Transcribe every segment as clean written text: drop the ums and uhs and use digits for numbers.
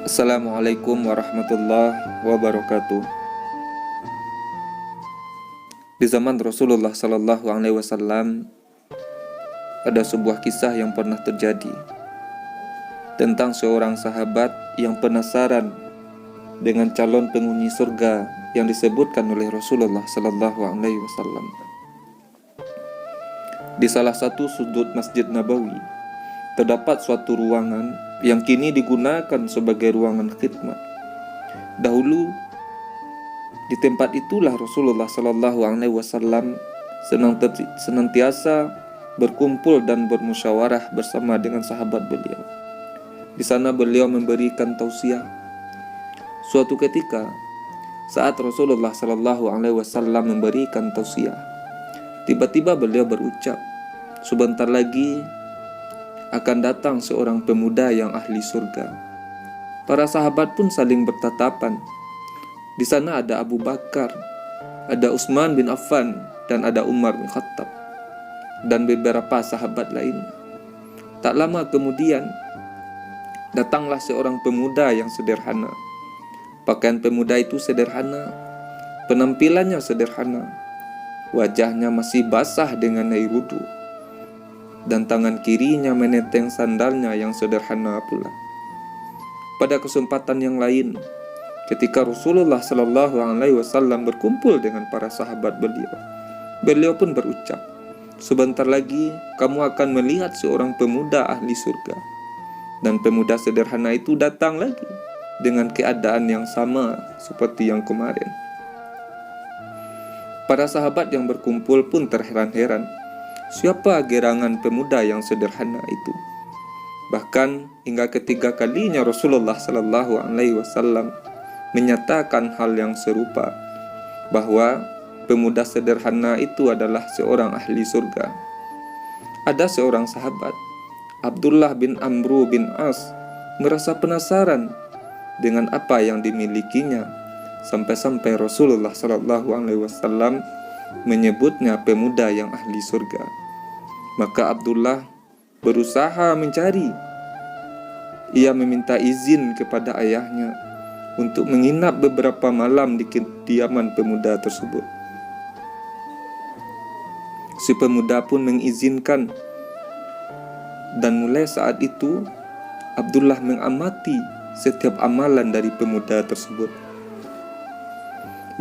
Assalamualaikum warahmatullahi wabarakatuh. Di zaman Rasulullah Sallallahu Alaihi Wasallam ada sebuah kisah yang pernah terjadi tentang seorang sahabat yang penasaran dengan calon penghuni surga yang disebutkan oleh Rasulullah Sallallahu Alaihi Wasallam. Di salah satu sudut Masjid Nabawi terdapat suatu ruangan yang kini digunakan sebagai ruangan khidmat. Dahulu di tempat itulah Rasulullah Sallallahu Alaihi Wasallam senantiasa berkumpul dan bermusyawarah bersama dengan sahabat beliau. Di sana beliau memberikan tausiah. Suatu ketika, saat Rasulullah Sallallahu Alaihi Wasallam memberikan tausiah, tiba-tiba beliau berucap, "Sebentar lagi akan datang seorang pemuda yang ahli surga." Para sahabat pun saling bertatapan. Di sana ada Abu Bakar, ada Utsman bin Affan, dan ada Umar bin Khattab, dan beberapa sahabat lainnya. Tak lama kemudian, datanglah seorang pemuda yang sederhana. Pakaian pemuda itu sederhana, penampilannya sederhana, wajahnya masih basah dengan air wudu, dan tangan kirinya menenteng sandalnya yang sederhana pula. Pada kesempatan yang lain, ketika Rasulullah Sallallahu Alaihi Wasallam berkumpul dengan para sahabat beliau pun berucap, "Sebentar lagi kamu akan melihat seorang pemuda ahli surga." Dan pemuda sederhana itu datang lagi dengan keadaan yang sama seperti yang kemarin. Para sahabat yang berkumpul pun terheran-heran, siapa gerangan pemuda yang sederhana itu? Bahkan hingga ketiga kalinya Rasulullah Sallallahu Alaihi Wasallam menyatakan hal yang serupa, bahwa pemuda sederhana itu adalah seorang ahli surga. Ada seorang sahabat, Abdullah bin Amru bin As, merasa penasaran dengan apa yang dimilikinya, sampai-sampai Rasulullah Sallallahu Alaihi Wasallam menyebutnya pemuda yang ahli surga. Maka Abdullah berusaha mencari. Ia meminta izin kepada ayahnya untuk menginap beberapa malam di kediaman pemuda tersebut. Si pemuda pun mengizinkan, dan mulai saat itu Abdullah mengamati setiap amalan dari pemuda tersebut.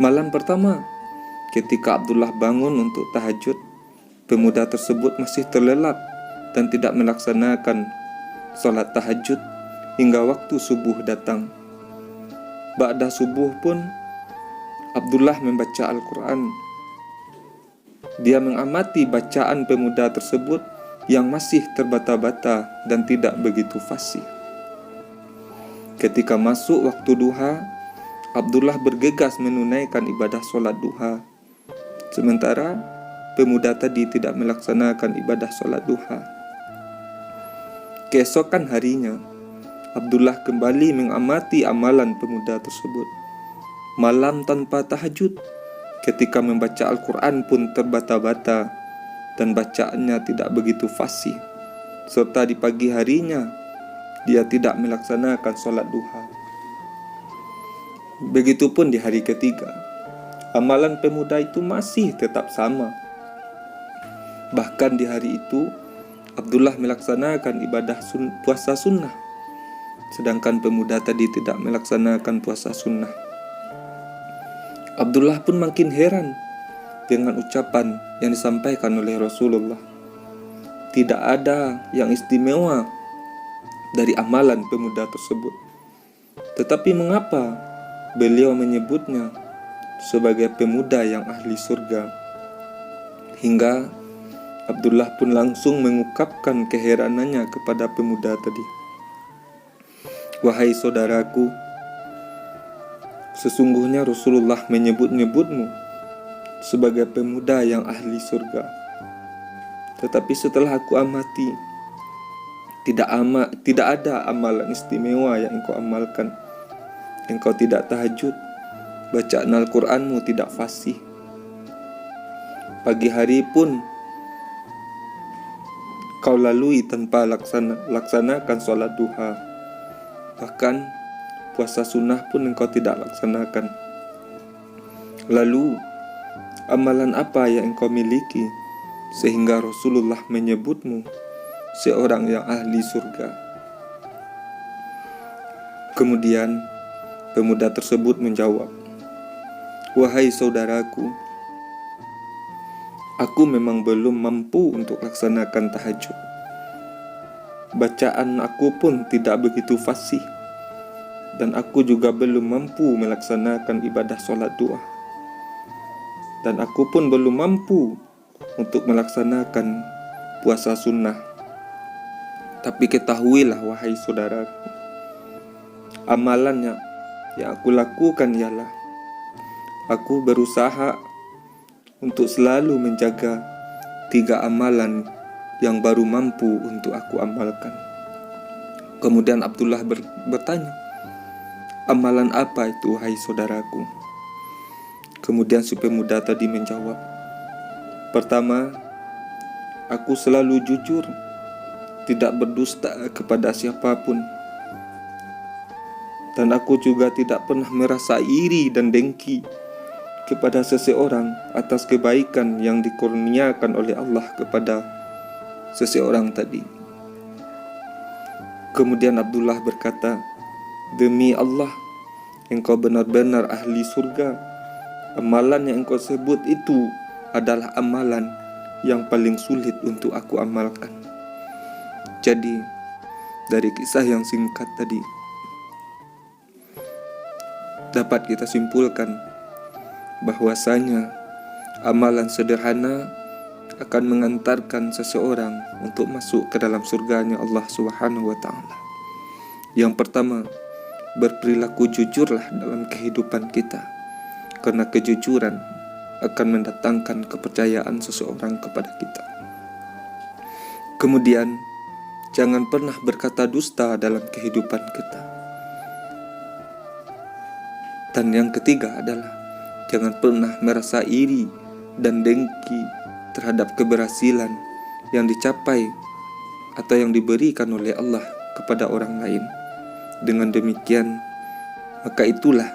Malam pertama, ketika Abdullah bangun untuk tahajud, pemuda tersebut masih terlelap dan tidak melaksanakan sholat tahajud hingga waktu subuh datang. Ba'da subuh pun Abdullah membaca Al-Quran. Dia mengamati bacaan pemuda tersebut yang masih terbata-bata dan tidak begitu fasih. Ketika masuk waktu duha, Abdullah bergegas menunaikan ibadah sholat duha, sementara pemuda tadi tidak melaksanakan ibadah sholat duha. Keesokan harinya, Abdullah kembali mengamati amalan pemuda tersebut. Malam tanpa tahajud, ketika membaca Al-Quran pun terbata-bata dan bacaannya tidak begitu fasih. Serta di pagi harinya, dia tidak melaksanakan sholat duha. Begitupun di hari ketiga, amalan pemuda itu masih tetap sama. Bahkan di hari itu, Abdullah melaksanakan ibadah puasa sunnah, sedangkan pemuda tadi tidak melaksanakan puasa sunnah. Abdullah pun makin heran dengan ucapan yang disampaikan oleh Rasulullah. Tidak ada yang istimewa dari amalan pemuda tersebut. Tetapi mengapa beliau menyebutnya sebagai pemuda yang ahli surga? Hingga Abdullah pun langsung mengungkapkan keheranannya kepada pemuda tadi. "Wahai saudaraku, sesungguhnya Rasulullah menyebut-nyebutmu sebagai pemuda yang ahli surga. Tetapi setelah aku amati, tidak ada amalan istimewa yang engkau amalkan. Engkau tidak tahajud, bacaan Al-Quranmu tidak fasih. Pagi hari pun kau lalui tanpa laksanakan sholat duha. Bahkan puasa sunnah pun engkau tidak laksanakan. Lalu, amalan apa yang engkau miliki sehingga Rasulullah menyebutmu seorang yang ahli surga? Kemudian pemuda tersebut menjawab, "Wahai saudaraku, aku memang belum mampu untuk laksanakan tahajud. Bacaan aku pun tidak begitu fasih, dan aku juga belum mampu melaksanakan ibadah sholat doa. Dan aku pun belum mampu untuk melaksanakan puasa sunnah. Tapi ketahuilah wahai saudaraku, amalannya yang aku lakukan ialah aku berusaha untuk selalu menjaga 3 amalan yang baru mampu untuk aku amalkan." Kemudian Abdullah bertanya, "Amalan apa itu wahai saudaraku?" Kemudian si pemuda tadi menjawab, "Pertama, aku selalu jujur, tidak berdusta kepada siapapun. Dan aku juga tidak pernah merasa iri dan dengki kepada seseorang atas kebaikan yang dikurniakan oleh Allah kepada seseorang tadi." Kemudian Abdullah berkata, "Demi Allah, engkau benar-benar ahli surga. Amalan yang engkau sebut itu adalah amalan yang paling sulit untuk aku amalkan." Jadi, dari kisah yang singkat tadi, dapat kita simpulkan bahwasanya amalan sederhana akan mengantarkan seseorang untuk masuk ke dalam surganya Allah Subhanahu wa Ta'ala. Yang pertama, berperilaku jujurlah dalam kehidupan kita, karena kejujuran akan mendatangkan kepercayaan seseorang kepada kita. Kemudian, jangan pernah berkata dusta dalam kehidupan kita. Dan yang ketiga adalah jangan pernah merasa iri dan dengki terhadap keberhasilan yang dicapai atau yang diberikan oleh Allah kepada orang lain. Dengan demikian, maka itulah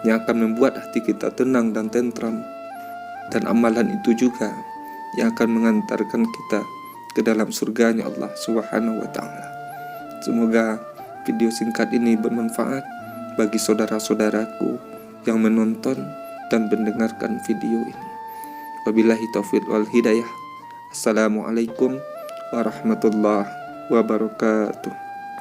yang akan membuat hati kita tenang dan tentram, dan amalan itu juga yang akan mengantarkan kita ke dalam surganya Allah Subhanahu wa Ta'ala. Semoga video singkat ini bermanfaat bagi saudara-saudaraku yang menonton dan mendengarkan video ini. Wabillahi taufiq wal hidayah. Assalamualaikum warahmatullahi wabarakatuh.